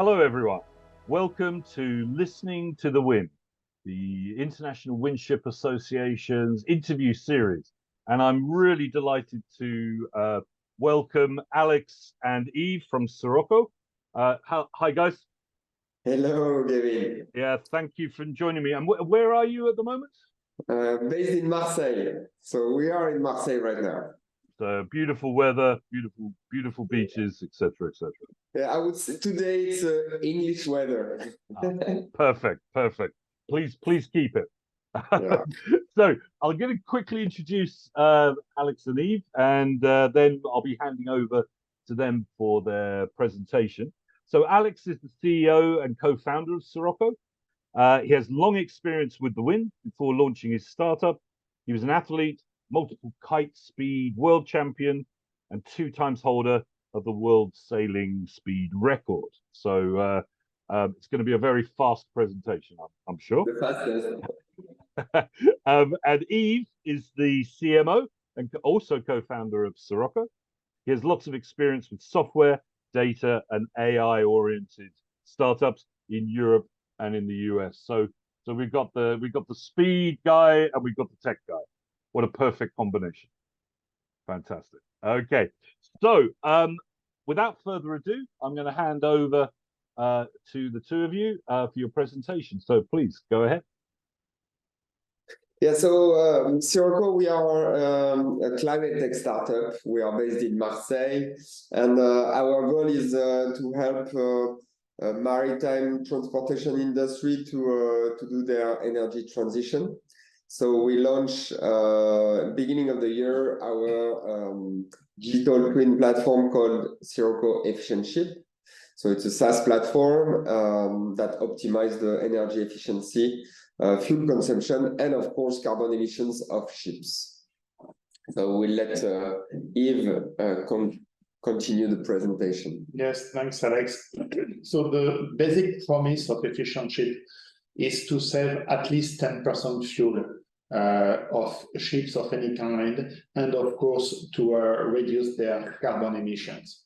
Hello, everyone. Welcome to Listening to the Wind, the International Windship Association's interview series. And I'm really delighted to welcome Alex and Yves from Syroco. Hi, guys. Hello, Gavin. Yeah, thank you for joining me. And where are you at the moment? Based in Marseille. So we are in Marseille right now. So beautiful weather, beautiful beaches, etc., etc. Yeah, I would say today it's English weather. Perfect. Please keep it. Yeah. So I'm going to quickly introduce Alex and Yves, and then I'll be handing over to them for their presentation. So Alex is the CEO and co-founder of Syroco. He has long experience with the wind before launching his startup. He was an athlete, multiple kite speed world champion, and 2 times holder of the world sailing speed record. So it's going to be a very fast presentation, I'm sure. The fastest. And Yves is the CMO and also co-founder of Syroco. He has lots of experience with software, data, and AI-oriented startups in Europe and in the US. So we've got the speed guy and we've got the tech guy. What a perfect combination. Fantastic. Okay. So without further ado, I'm going to hand over to the two of you for your presentation. So please go ahead. Yeah, so Syroco, we are a climate tech startup. We are based in Marseille, and our goal is to help maritime transportation industry to do their energy transition. So we launched beginning of the year our digital twin platform called Syroco EfficientShip. So it's a SaaS platform that optimizes the energy efficiency, fuel consumption, and of course carbon emissions of ships. So we'll let Yves continue the presentation. Yes, thanks, Alex. So the basic promise of EfficientShip is to save at least 10% fuel of ships of any kind, and of course to reduce their carbon emissions.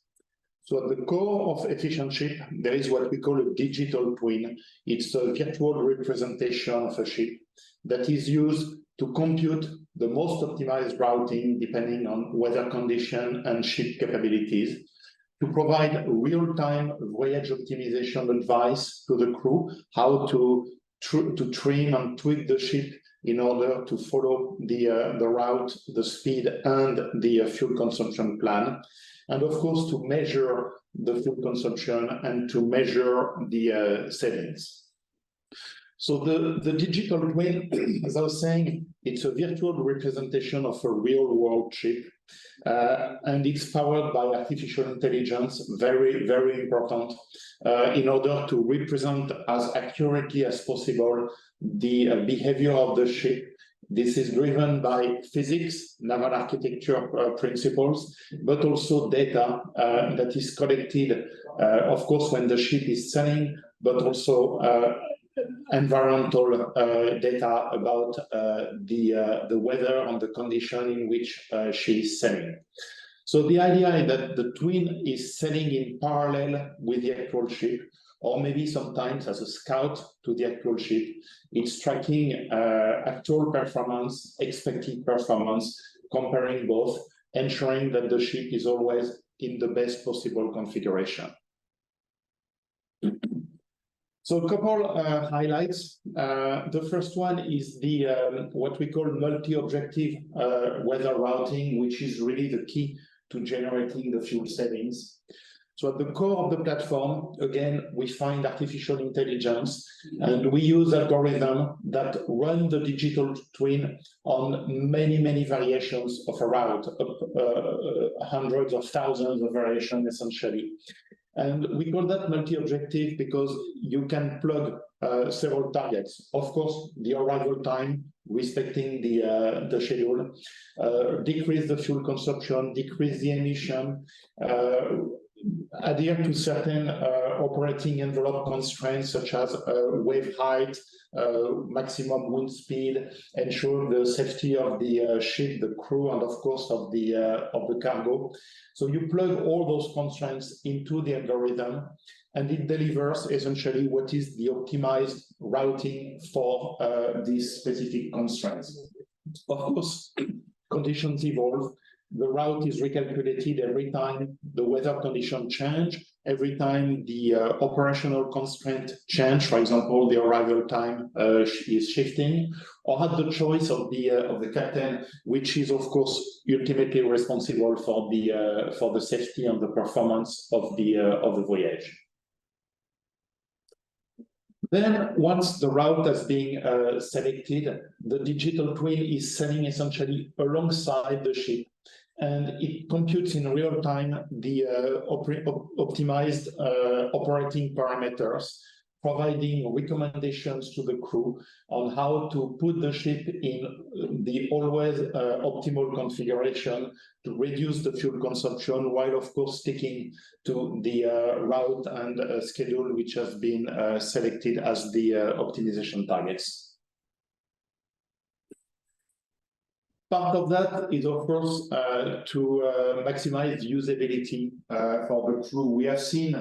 So at the core of EfficientShip, there is what we call a digital twin. It's a virtual representation of a ship that is used to compute the most optimized routing depending on weather condition and ship capabilities, to provide real-time voyage optimization advice to the crew, how to trim and tweak the ship in order to follow the route, the speed, and the fuel consumption plan. And of course, to measure the fuel consumption and to measure the savings. So the digital twin, as I was saying, it's a virtual representation of a real-world ship, and it's powered by artificial intelligence, very, very important, in order to represent as accurately as possible the behavior of the ship. This is driven by physics, naval architecture principles, but also data that is collected, of course, when the ship is sailing, but also environmental data about the weather and the condition in which she is sailing. So the idea is that the twin is sailing in parallel with the actual ship, or maybe sometimes as a scout to the actual ship. It's tracking actual performance, expected performance, comparing both, ensuring that the ship is always in the best possible configuration. So a couple highlights. The first one is the what we call multi-objective weather routing, which is really the key to generating the fuel savings. So at the core of the platform, again, we find artificial intelligence, and we use algorithms that run the digital twin on many, many variations of a route, hundreds of thousands of variations, essentially. And we call that multi-objective because you can plug several targets. Of course, the arrival time, respecting the schedule, decrease the fuel consumption, decrease the emission, adhere to certain operating envelope constraints such as wave height, maximum wind speed, ensure the safety of the ship, the crew, and of course of the cargo. So you plug all those constraints into the algorithm, and it delivers essentially what is the optimized routing for these specific constraints. Of course, conditions evolve. The route is recalculated every time the weather condition change, every time the operational constraint change. For example, the arrival time is shifting, or at the choice of the captain, which is of course ultimately responsible for the safety and the performance of the voyage. Then, once the route has been selected, the digital twin is sailing essentially alongside the ship, and it computes in real time the optimized operating parameters, providing recommendations to the crew on how to put the ship in the always optimal configuration to reduce the fuel consumption, while of course sticking to the route and schedule which has been selected as the optimization targets. Part of that is, of course, to maximize usability for the crew. We have seen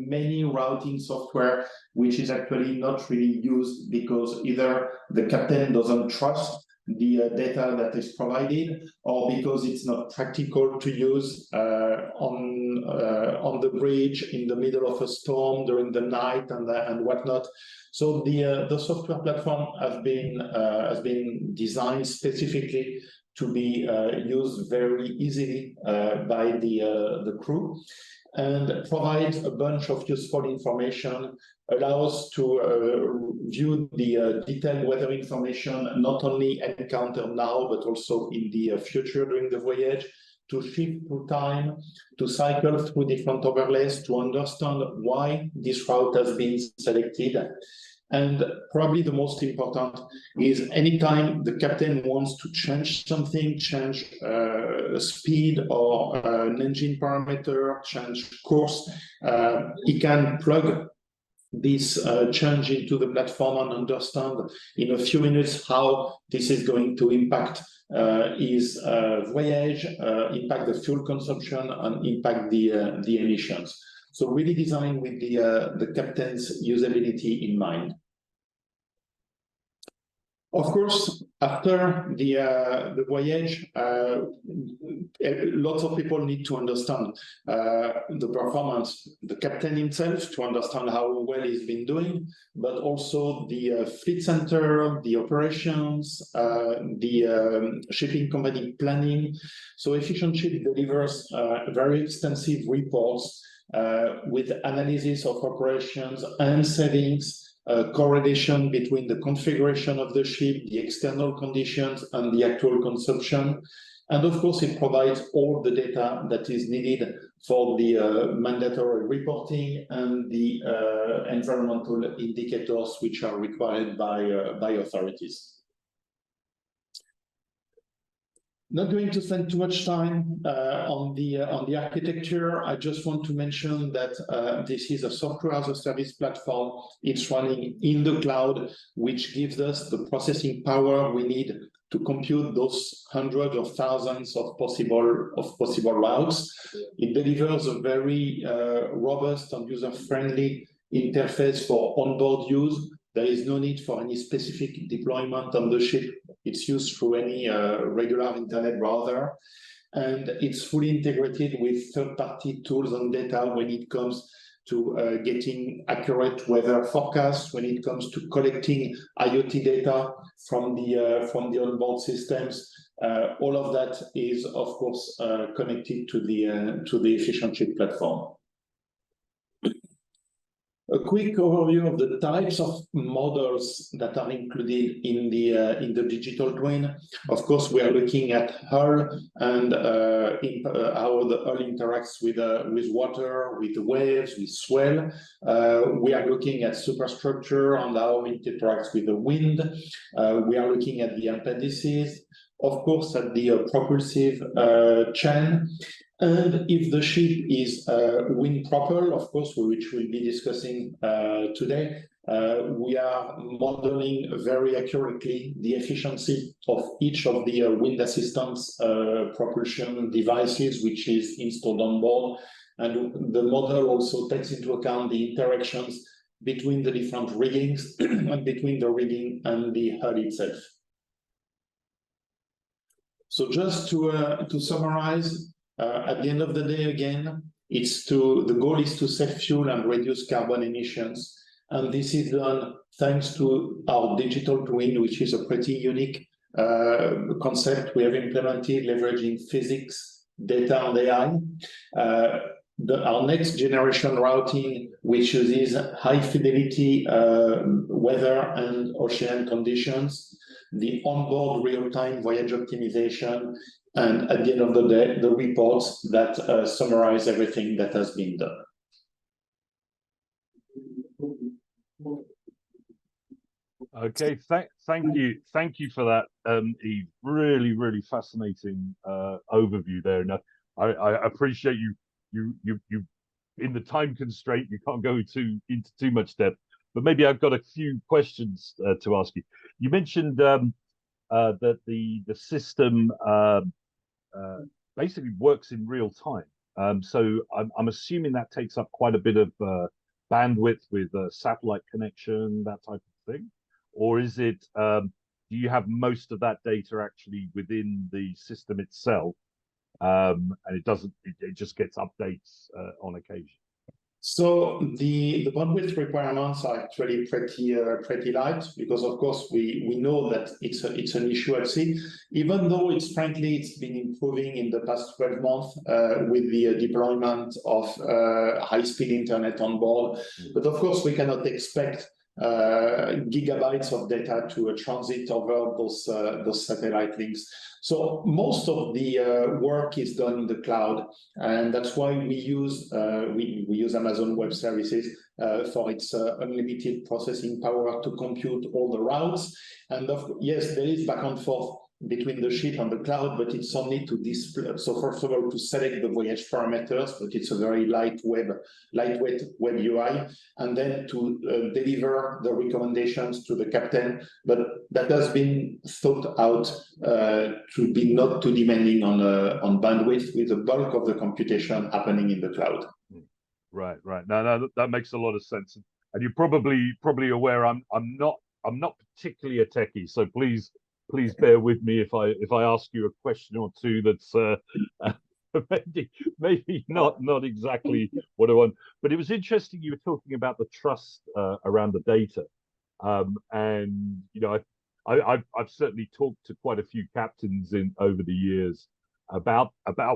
many routing software which is actually not really used because either the captain doesn't trust the data that is provided, or because it's not practical to use on the bridge in the middle of a storm during the night and whatnot. So the software platform has been designed specifically to be used very easily by the crew, and provides a bunch of useful information, allows to view the detailed weather information, not only encountered now, but also in the future during the voyage, to shift through time, to cycle through different overlays, to understand why this route has been selected. And probably the most important is anytime the captain wants to change something, change speed or an engine parameter, change course, he can plug this change into the platform and understand in a few minutes how this is going to impact his voyage, impact the fuel consumption, and impact the emissions. So really designed with the captain's usability in mind. Of course, after the voyage, lots of people need to understand the performance, the captain himself, to understand how well he's been doing, but also the fleet center, the operations, the shipping company planning. So EfficientShip delivers very extensive reports with analysis of operations and savings, correlation between the configuration of the ship, the external conditions, and the actual consumption. And of course, it provides all the data that is needed for the mandatory reporting and the environmental indicators which are required by authorities. Not going to spend too much time on the architecture. I just want to mention that this is a software as a service platform. It's running in the cloud, which gives us the processing power we need to compute those hundreds of thousands of possible routes. It delivers a very robust and user-friendly interface for onboard use. There is no need for any specific deployment on the ship. It's used through any regular internet browser, and it's fully integrated with third-party tools and data when it comes to getting accurate weather forecasts, when it comes to collecting IoT data from the onboard systems. All of that is, of course, connected to the EfficientShip platform. A quick overview of the types of models that are included in the digital twin. Of course, we are looking at hull and how the hull interacts with water, with waves, with swell. We are looking at superstructure and how it interacts with the wind. We are looking at the appendices, of course, at the propulsive chain. And if the ship is wind propelled, of course, which we'll be discussing today, we are modeling very accurately the efficiency of each of the wind assistance propulsion devices which is installed on board. And the model also takes into account the interactions between the different riggings and between the rigging and the hull itself. So just to summarize, at the end of the day, again, the goal is to save fuel and reduce carbon emissions. And this is done thanks to our digital twin, which is a pretty unique concept we have implemented, leveraging physics, data, and AI. Our next generation routing, which uses high fidelity weather and ocean conditions, the onboard real-time voyage optimization, and at the end of the day, the reports that summarize everything that has been done. Okay, thank you for that, Yves. Really fascinating overview there. And I appreciate you in the time constraint, you can't go into too much depth, but maybe I've got a few questions to ask you. You mentioned that the system basically works in real time. So I'm assuming that takes up quite a bit of bandwidth with satellite connection, that type of thing, or is it? Do you have most of that data actually within the system itself? And it just gets updates on occasion. So the bandwidth requirements are actually pretty light, because of course we know that it's an issue at sea, even though it's been improving in the past 12 months with the deployment of high-speed internet on board. But of course we cannot expect gigabytes of data to transit over those satellite links. So most of the work is done in the cloud, and that's why we use Amazon Web Services for its unlimited processing power to compute all the routes. And yes, there is back and forth between the ship and the cloud, but it's only to display. So first of all, to select the voyage parameters, but it's a very lightweight web UI, and then to deliver the recommendations to the captain. But that has been thought out to be not too demanding on bandwidth, with the bulk of the computation happening in the cloud. Right. No, that makes a lot of sense. And you're probably aware I'm not particularly a techie, so please bear with me if I ask you a question or two that's maybe not exactly what I want. But it was interesting you were talking about the trust around the data, and you know I've certainly talked to quite a few captains over the years about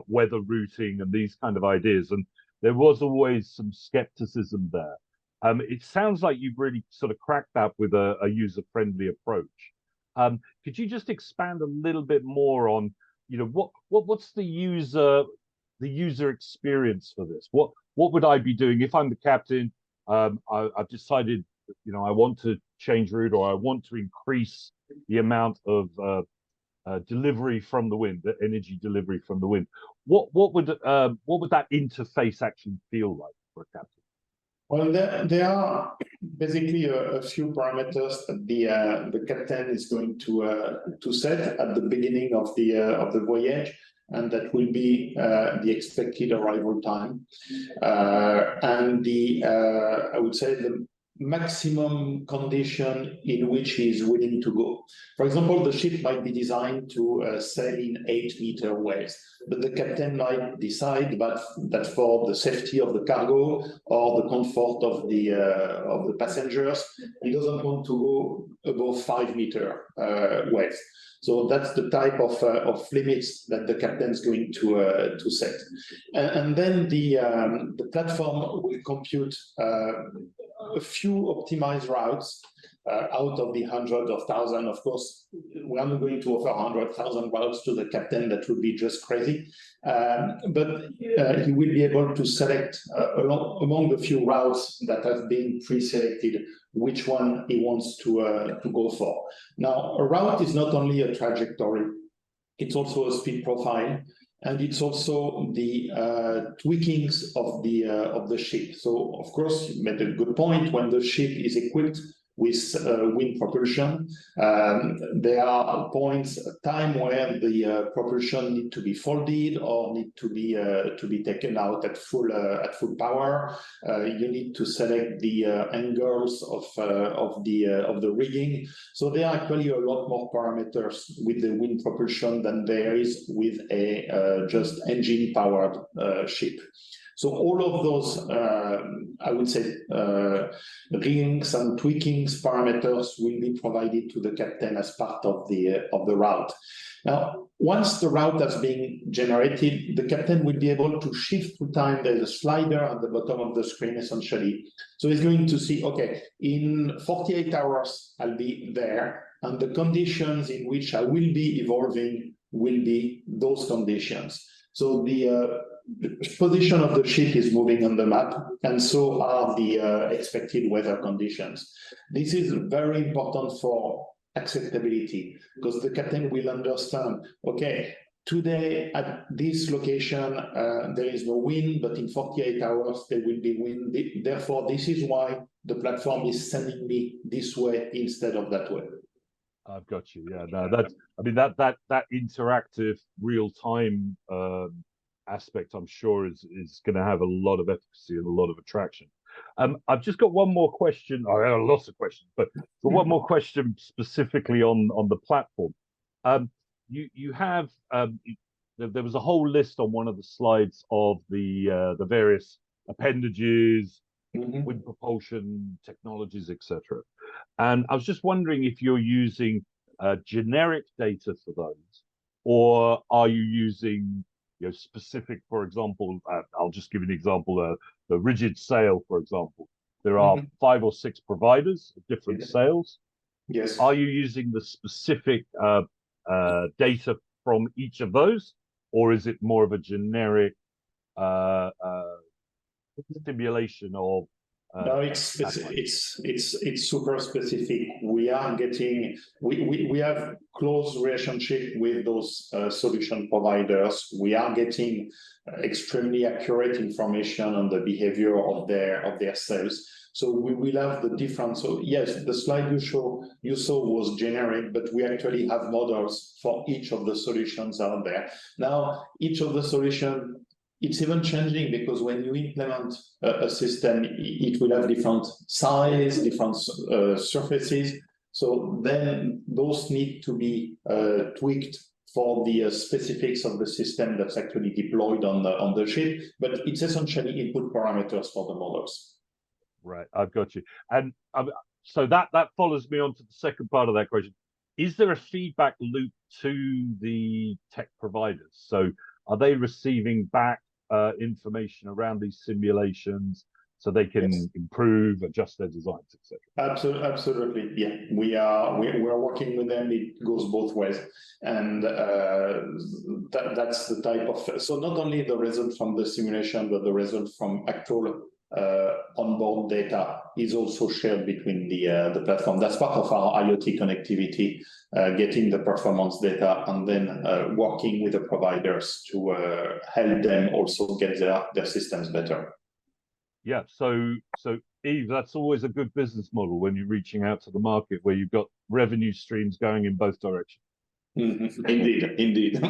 weather routing and these kind of ideas, and there was always some skepticism there. It sounds like you've really sort of cracked that with a user-friendly approach. Could you just expand a little bit more on, you know, what's the user experience for this? What would I be doing if I'm the captain? I've decided, you know, I want to change route, or I want to increase the amount of delivery from the wind, the energy delivery from the wind. What would that interface actually feel like for a captain? Well, there are basically a few parameters that the captain is going to set at the beginning of the voyage, and that will be the expected arrival time, and I would say the maximum condition in which he is willing to go. For example, the ship might be designed to sail in 8-meter waves, but the captain might decide that for the safety of the cargo or the comfort of the passengers, he doesn't want to go above 5-meter waves. So that's the type of limits that the captain is going to set, and then the platform will compute a few optimized routes out of the hundreds of thousands. Of course, we are not going to offer 100,000 routes to the captain. That would be just crazy. But he will be able to select among the few routes that have been pre-selected which one he wants to go for. Now, a route is not only a trajectory, it's also a speed profile, and it's also the tweakings of the ship. So, of course, you made a good point. When the ship is equipped with wind propulsion. There are points, time where the propulsion need to be folded or need to be taken out at full power. You need to select the angles of the rigging. So there are actually a lot more parameters with the wind propulsion than there is with a just engine powered ship. So all of those, I would say, rings and tweakings parameters will be provided to the captain as part of the route. Now, once the route has been generated, the captain will be able to shift through time. There's a slider at the bottom of the screen, essentially. So he's going to see, okay, in 48 hours, I'll be there, and the conditions in which I will be evolving will be those conditions. So the position of the ship is moving on the map, and so are the expected weather conditions. This is very important for acceptability, because the captain will understand, okay, today at this location, there is no wind, but in 48 hours, there will be wind. Therefore, this is why the platform is sending me this way instead of that way. I've got you. Yeah, no, that's, I mean, that interactive real-time aspect, I'm sure is going to have a lot of efficacy and a lot of attraction. I've just got one more question. I have lots of questions, but one more question specifically on the platform. You have there was a whole list on one of the slides of the various appendages, wind propulsion technologies, etc. And I was just wondering if you're using generic data for those, or are you using specific, for example, I'll just give you an example, the rigid sail, for example. There are 5 or 6 providers of different sails. Yes. Are you using the specific data from each of those, or is it more of a generic stimulation of no, it's super specific. We are getting, we have close relationship with those solution providers. We are getting extremely accurate information on the behavior of their cells. So we will have the different. So yes, the slide you saw was generic, but we actually have models for each of the solutions out there. Now, each of the solutions, it's even changing, because when you implement a system, it will have different size, different surfaces. So then those need to be tweaked for the specifics of the system that's actually deployed on the ship. But it's essentially input parameters for the models. Right, I've got you. And so that follows me on to the second part of that question. Is there a feedback loop to the tech providers? So are they receiving back information around these simulations so they can improve, adjust their designs, etc.? Absolutely, yeah. We are working with them. It goes both ways, and that's the type of. So not only the result from the simulation, but the result from actual onboard data is also shared between the platform. That's part of our IoT connectivity, getting the performance data and then working with the providers to help them also get their systems better. Yeah, so Yves, that's always a good business model when you're reaching out to the market, where you've got revenue streams going in both directions. Indeed.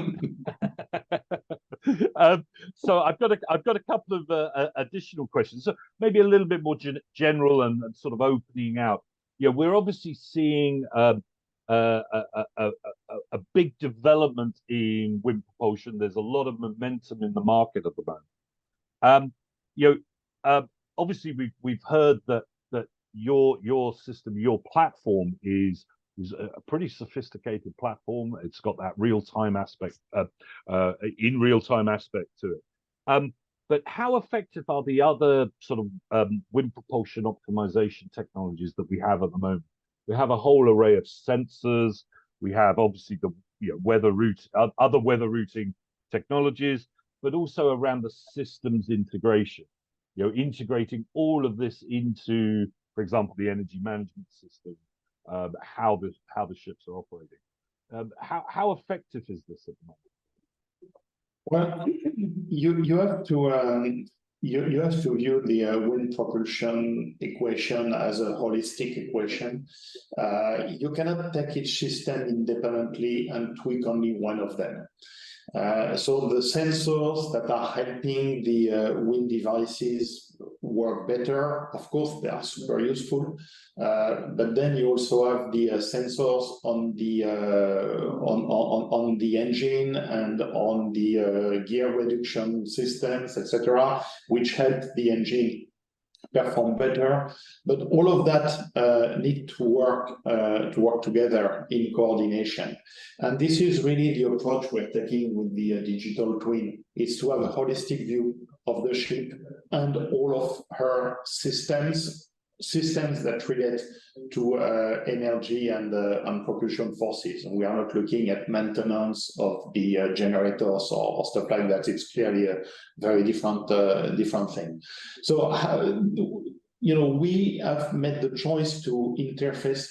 So I've got a couple of additional questions, so maybe a little bit more general and sort of opening out. Yeah, we're obviously seeing a big development in wind propulsion. There's a lot of momentum in the market at the moment. Obviously we've heard that your system, your platform is a pretty sophisticated platform. It's got that real-time aspect, in real-time aspect to it. But how effective are the other sort of wind propulsion optimization technologies that we have at the moment? We have a whole array of sensors. We have obviously the other weather routing technologies, but also around the systems integration. Integrating all of this into, for example, the energy management system. How the ships are operating. How effective is this at the moment? Well, you have to you have to view the wind propulsion equation as a holistic equation. You cannot take each system independently and tweak only one of them. So the sensors that are helping the wind devices work better, of course, they are super useful. But then you also have the sensors on the engine and on the gear reduction systems, etc., which help the engine perform better. But all of that need to work together in coordination. And this is really the approach we're taking with the digital twin, is to have a holistic view of the ship and all of her systems that relate to energy and propulsion forces. And we are not looking at maintenance of the generators or stuff like that. It's clearly a very different thing. So, we have made the choice to interface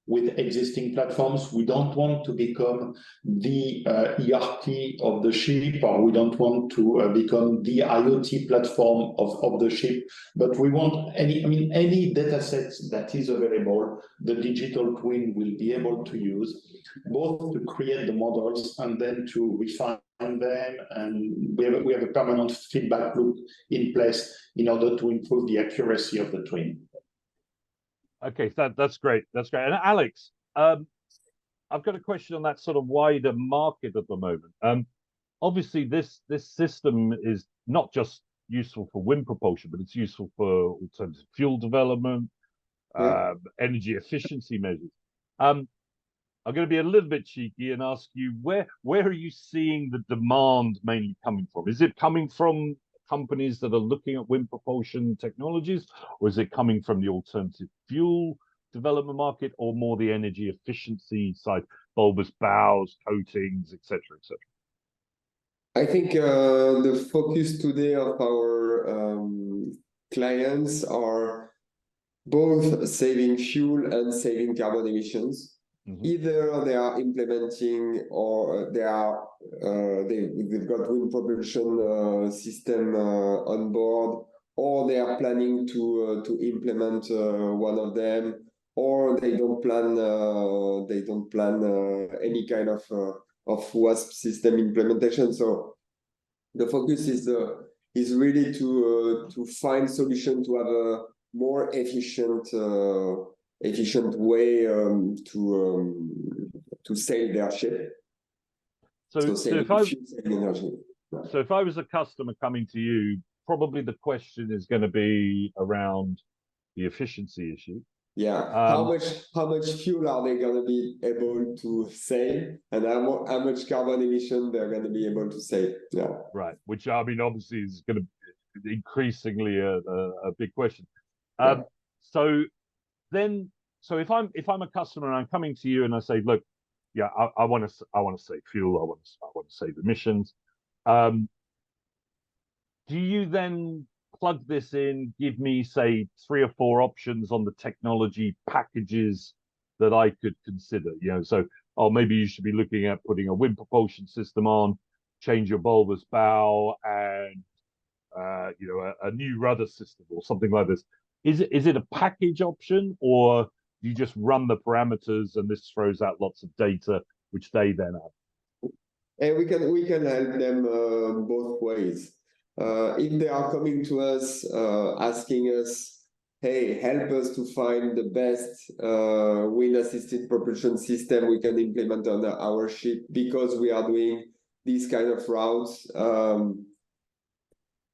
with existing platforms. We don't want to become the ERP of the ship, or we don't want to become the IoT platform of the ship, but we want any data set that is available, the digital twin will be able to use, both to create the models and then to refine them, and we have a permanent feedback loop in place in order to improve the accuracy of the twin. Okay, that's great. That's great. And Alex, I've got a question on that sort of wider market at the moment. Obviously, this system is not just useful for wind propulsion, but it's useful for alternative fuel development, energy efficiency measures. I'm going to be a little bit cheeky and ask you, where are you seeing the demand mainly coming from? Is it coming from companies that are looking at wind propulsion technologies, or is it coming from the alternative fuel development market, or more the energy efficiency side, bulbous bows, coatings, etc., etc.? I think the focus today of our clients are both saving fuel and saving carbon emissions. Either they are implementing, or they've got wind propulsion system on board, or they are planning to implement one of them, or they don't plan any kind of WASP system implementation. So the focus is really to find solution to have a more efficient way to sail their ship. So if I was a customer coming to you, probably the question is going to be around the efficiency issue. Yeah, how much fuel are they going to be able to save, and how much carbon emission they're going to be able to save? Yeah, right. Which obviously is going to be increasingly a big question. So if I'm a customer and I'm coming to you and I say, look, yeah, I want to save fuel, I want to save emissions. Do you then plug this in, give me, say, 3 or 4 options on the technology packages that I could consider? So, maybe you should be looking at putting a wind propulsion system on, change your bulbous bow, and a new rudder system or something like this. Is it a package option, or do you just run the parameters and this throws out lots of data which they then have? And we can help them both ways. If they are coming to us asking us, hey, help us to find the best wind-assisted propulsion system we can implement on our ship because we are doing these kind of routes,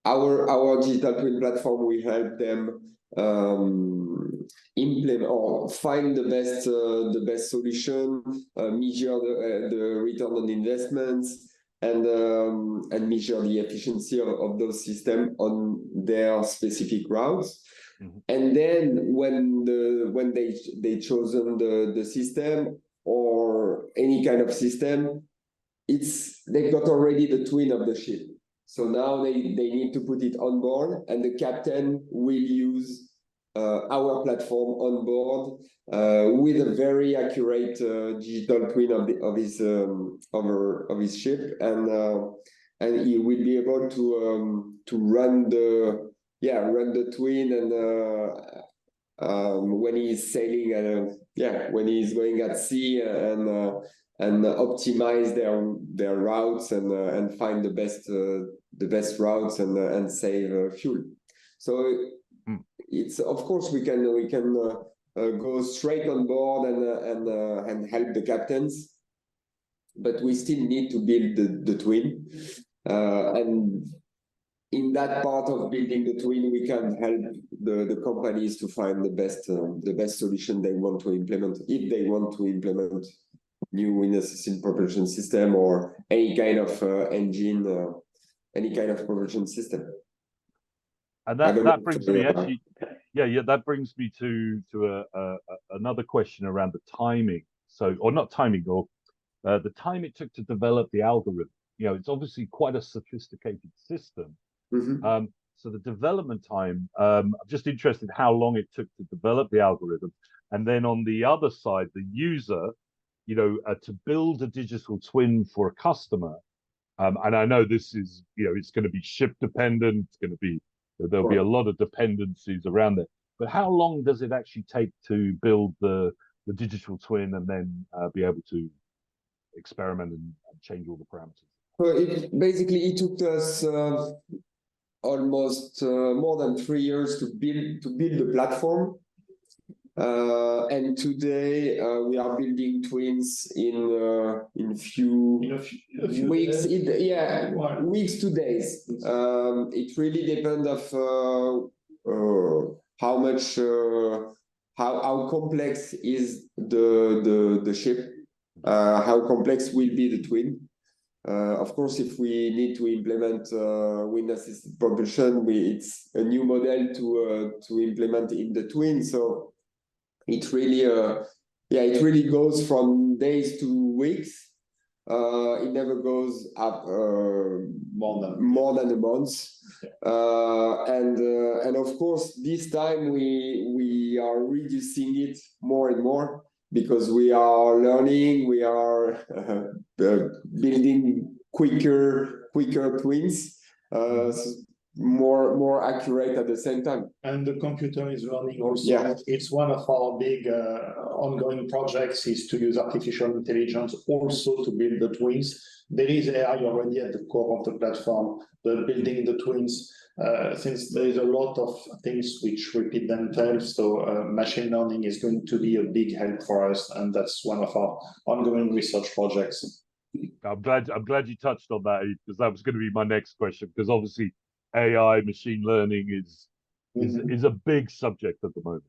our digital twin platform will help them implement or find the best solution, measure the return on investments, and measure the efficiency of those systems on their specific routes. And then when they chosen the system or any kind of system, they've got already the twin of the ship. So now they need to put it on board, and the captain will use our platform on board with a very accurate digital twin of his ship, and he will be able to run the twin and when he's sailing, when he's going at sea and optimize their routes and find the best routes and save fuel. So it's, of course, we can go straight on board and help the captains, but we still need to build the twin, and in that part of building the twin, we can help the companies to find the best solution they want to implement, if they want to implement new wind assisted propulsion system or any kind of engine, any kind of propulsion system. And that brings me actually, that brings me to another question around the timing. So, or not timing, or the time it took to develop the algorithm. You know, it's obviously quite a sophisticated system. So the development time, I'm just interested how long it took to develop the algorithm, and then on the other side, the user, you know, to build a digital twin for a customer. And I know this is, you know, it's going to be ship dependent. It's going to be, there'll be a lot of dependencies around it. But how long does it actually take to build the digital twin and then be able to experiment and change all the parameters? So it took us almost more than 3 years to build the platform, and today we are building twins in few weeks. Weeks to days. It really depends of how much how complex is the ship, how complex will be the twin. Of course, if we need to implement wind-assisted propulsion, it's a new model to implement in the twin. So it really goes from days to weeks. It never goes up more than a month. And of course, this time we are reducing it more and more, because we are learning, we are building quicker twins, more accurate at the same time. And the computer is running also. It's one of our big ongoing projects, is to use artificial intelligence also to build the twins. There is AI already at the core of the platform, the building the twins, since there is a lot of things which repeat themselves. So machine learning is going to be a big help for us, and that's one of our ongoing research projects. I'm glad you touched on that, because that was going to be my next question. Because obviously, AI, machine learning is a big subject at the moment.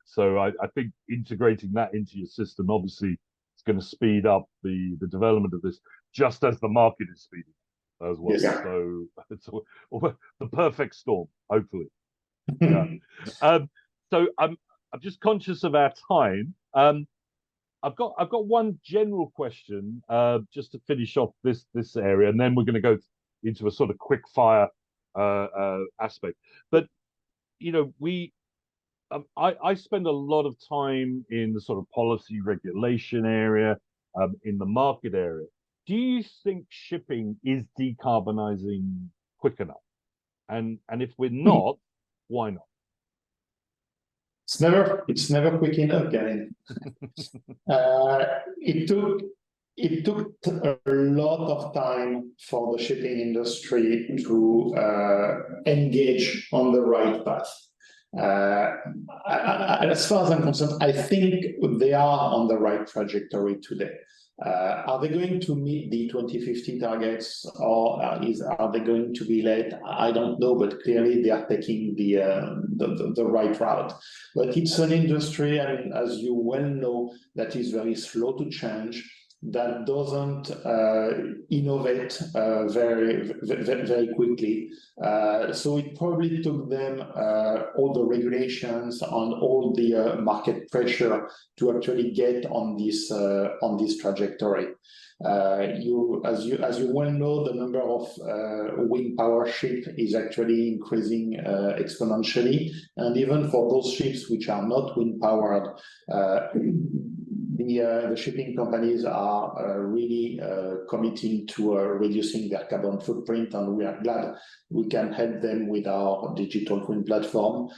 So I think integrating that into your system, obviously, it's going to speed up the development of this, just as the market is speeding up as well. Yes. So it's the perfect storm, hopefully. So I'm just conscious of our time. I've got one general question just to finish off this area, and then we're going to go into a sort of quick fire aspect. But you know, I spend a lot of time in the sort of policy regulation area, in the market area. Do you think shipping is decarbonizing quick enough? And if we're not, why not? It's never quick enough, Gary. It took a lot of time for the shipping industry to engage on the right path. As far as I'm concerned, I think they are on the right trajectory today. Are they going to meet the 2050 targets, or are they going to be late? I don't know, but clearly they are taking the right route. But it's an industry, and as you well know, that is very slow to change, that doesn't innovate very quickly. So it probably took them all the regulations and all the market pressure to actually get on this trajectory. As you well know, the number of wind power ships is actually increasing exponentially, and even for those ships which are not wind powered, the shipping companies are really committing to reducing their carbon footprint, and we are glad we can help them with our digital twin platform.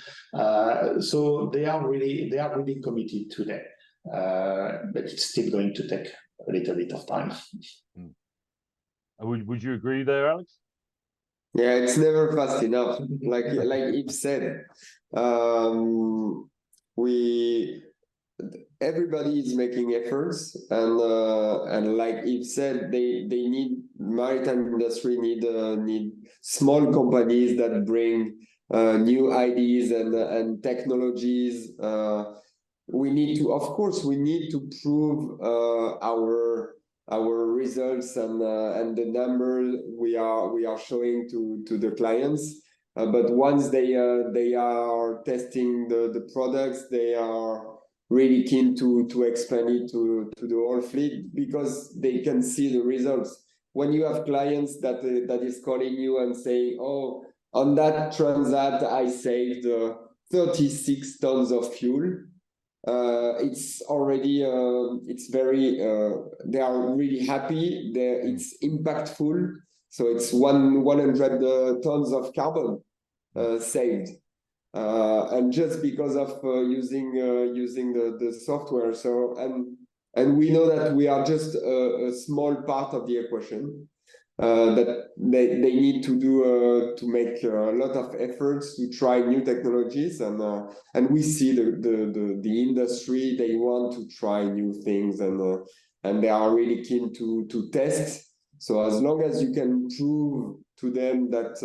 So they are really committed to that, but it's still going to take a little bit of time. Would you agree there, Alex? Yeah, it's never fast enough. Like Yves said, everybody is making efforts, and like Yves said, they need maritime industry need small companies that bring new ideas and technologies. We need to, of course, prove our results and the number we are showing to the clients. But once they are testing the products, they are really keen to expand it to the whole fleet, because they can see the results. When you have clients that is calling you and saying, "Oh, on that transat I saved 36 tons of fuel," it's already it's very they are really happy. It's impactful, so it's 100 tons of carbon saved, and just because of using the software. So and we know that we are just a small part of the equation, that they need to do to make a lot of efforts to try new technologies, and we see the industry, they want to try new things, and they are really keen to test. So as long as you can prove to them that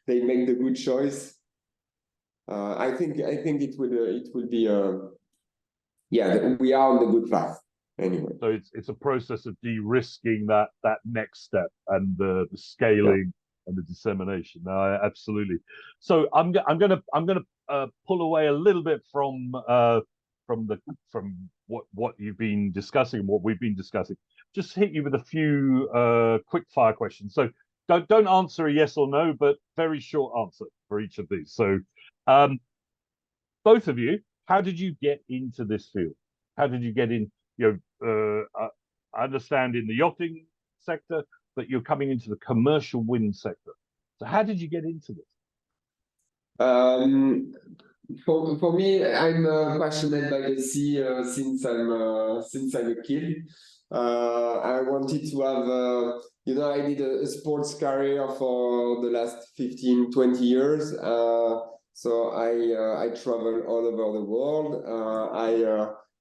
they make the good choice, I think it will be yeah, we are on the good path. Anyway, so it's a process of de-risking that next step and the scaling and the dissemination. No, absolutely. So I'm gonna pull away a little bit from what you've been discussing, what we've been discussing. Just hit you with a few quick fire questions. So don't answer a yes or no, but very short answer for each of these. So both of you, how did you get into this field? How did you get in? I understand in the yachting sector, but you're coming into the commercial wind sector. So how did you get into this? For me, I'm passionate by the sea since I'm a kid. I wanted to have, I did a sports career for the last 15, 20 years. So I traveled all over the world.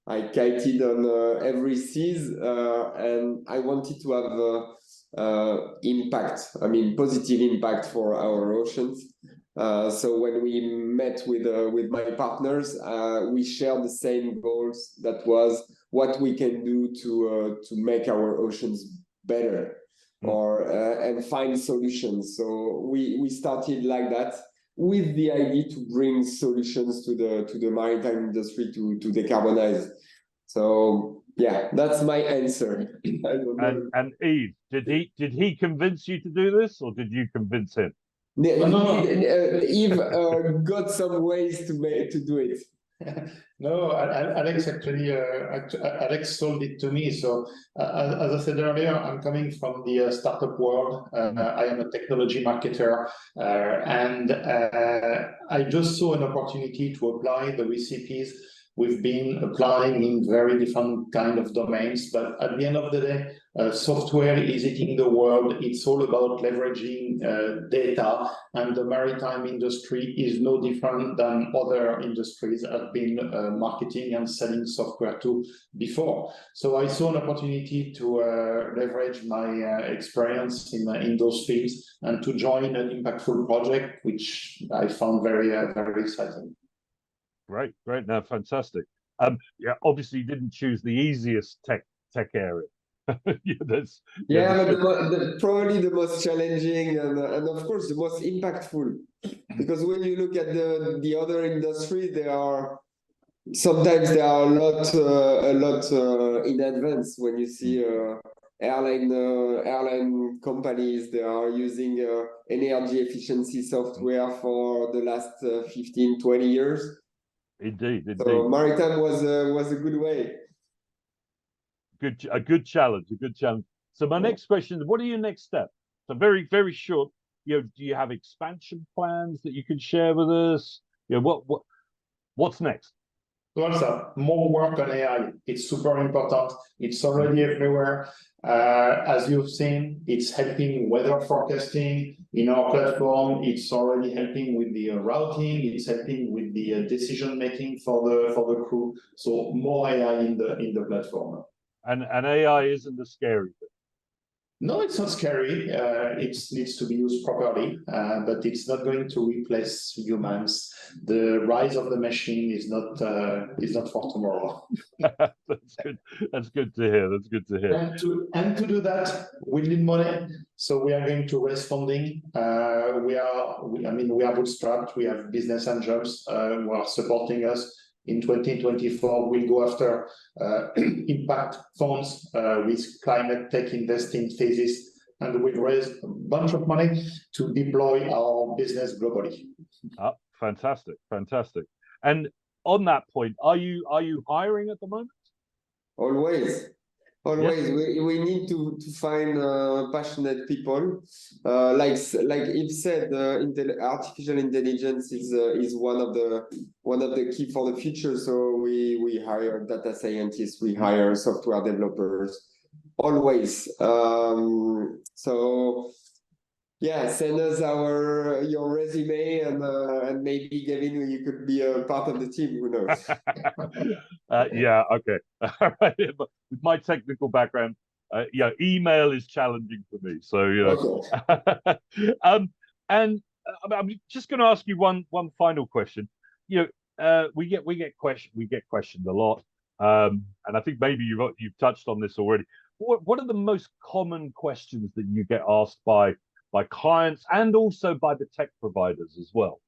I kited on every seas, and I wanted to have impact, positive impact for our oceans. So when we met with my partners, we shared the same goals. That was what we can do to make our oceans better, and find solutions. So we started like that, with the idea to bring solutions to the maritime industry to decarbonize. So yeah, that's my answer. I don't know. And Yves, did he convince you to do this, or did you convince him? Yves got some ways to do it. No, Alex actually, Alex sold it to me. So as I said earlier, I'm coming from the startup world. I am a technology marketer, and I just saw an opportunity to apply the recipes we've been applying in very different kind of domains. But at the end of the day, software is eating the world. It's all about leveraging data, and the maritime industry is no different than other industries have been marketing and selling software to before. So I saw an opportunity to leverage my experience in those fields and to join an impactful project, which I found very exciting. Great. No, fantastic. Yeah, obviously you didn't choose the easiest tech area. Probably the most challenging and of course the most impactful, because when you look at the other industry, sometimes they are a lot in advance. When you see airline companies, they are using energy efficiency software for the last 15, 20 years. Indeed. So maritime was a good way. a good challenge, a good challenge. So my next question is, what are your next steps? So very, very short. Do you have expansion plans that you can share with us? What's next? Also, more work on AI. It's super important. It's already everywhere. As you've seen, it's helping weather forecasting in our platform. It's already helping with the routing. It's helping with the decision making for the crew. So more AI in the platform. And AI isn't the scary thing. No, it's not scary. It needs to be used properly, but it's not going to replace humans. The rise of the machine is not for tomorrow. That's good. That's good to hear. That's good to hear. And to do that, we need money. So we are going to raise funding. We are bootstrapped. We have business angels who are supporting us. In 2024, we'll go after impact funds with climate tech investing phases, and we'll raise a bunch of money to deploy our business globally. Fantastic, fantastic. And on that point, are you hiring at the moment? Always. Yes. We need to find passionate people. Like Yves said, artificial intelligence is one of the key for the future. So we hire data scientists, we hire software developers, always. So yeah, send us your resume, and maybe Gavin, you could be a part of the team. Who knows? Yeah. Okay. All right. But with my technical background, email is challenging for me. So Okay. and I'm just going to ask you one final question. We get questioned a lot, and I think maybe you've touched on this already. What are the most common questions that you get asked by clients and also by the tech providers as well,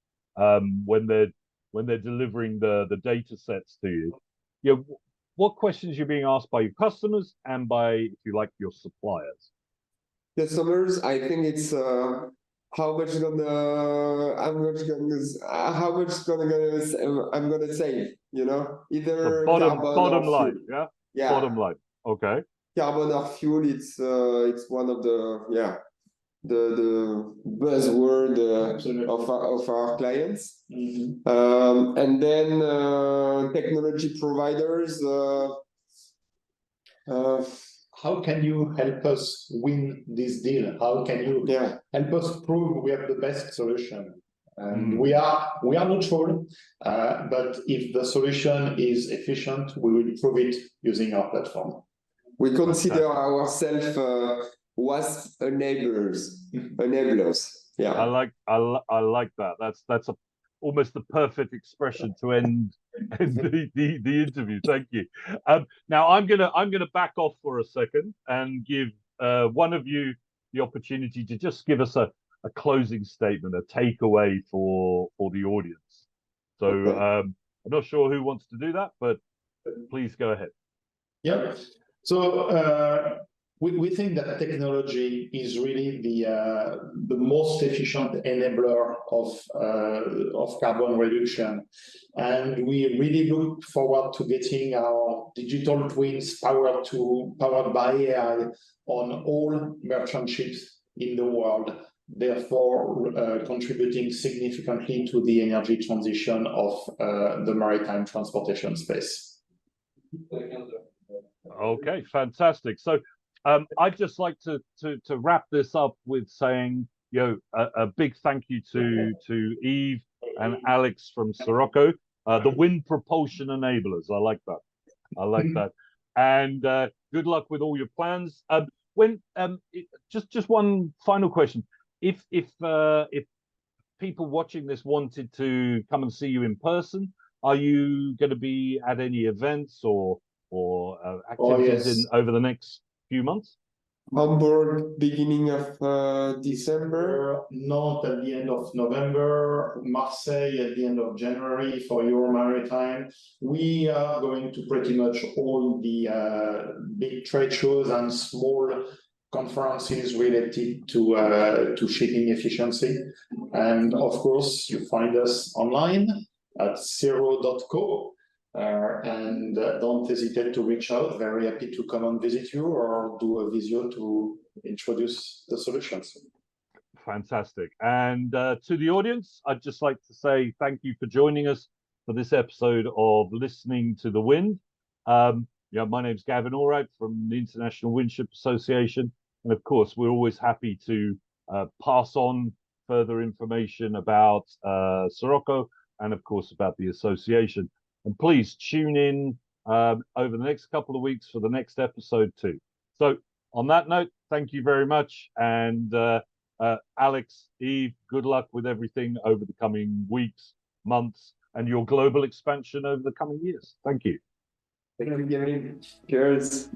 when they're delivering the data sets to you? What questions you're being asked by your customers and by, if you like, your suppliers? Customers, I think it's how much I'm gonna save. Either The carbon bottom or line, fuel. yeah. Bottom line. Okay. Carbon or fuel. It's one of the buzzword of our clients. Mm-hmm. And then technology providers. How can you help us win this deal? How can you help us prove we have the best solution? And we are neutral, but if the solution is efficient, we will prove it using our platform. We consider ourselves was enablers. Yeah. I like that. That's almost the perfect expression to end the interview. Thank you. Now I'm gonna back off for a second and give one of you the opportunity to just give us a closing statement, a takeaway for the audience. So I'm not sure who wants to do that, but please go ahead. Yeah. So we think that technology is really the most efficient enabler of carbon reduction, and we really look forward to getting our digital twins powered by AI on all merchant ships in the world, therefore contributing significantly to the energy transition of the maritime transportation space. Okay, fantastic. So I'd just like to wrap this up with saying, a big thank you to Yves and Alex from Syroco, the wind propulsion enablers. I like that. And good luck with all your plans. Just one final question. If people watching this wanted to come and see you in person, are you going to be at any events or activities over the next few months? Hamburg, beginning of December. Nantes at the end of November. Marseille at the end of January for your maritime. We are going to pretty much all the big trade shows and small conferences related to shipping efficiency. And of course, you find us online at syro.co. and don't hesitate to reach out. Very happy to come and visit you or do a visio to introduce the solutions. Fantastic. And to the audience, I'd just like to say thank you for joining us for this episode of Listening to the Wind. My name's Gavin Allwright from the International Windship Association. And of course, we're always happy to pass on further information about Syroco and of course about the association. And please tune in over the next couple of weeks for the next episode too. So on that note, thank you very much. And Alex, Yves, good luck with everything over the coming weeks, months, and your global expansion over the coming years. Thank you. Thank you, Gavin. Cheers.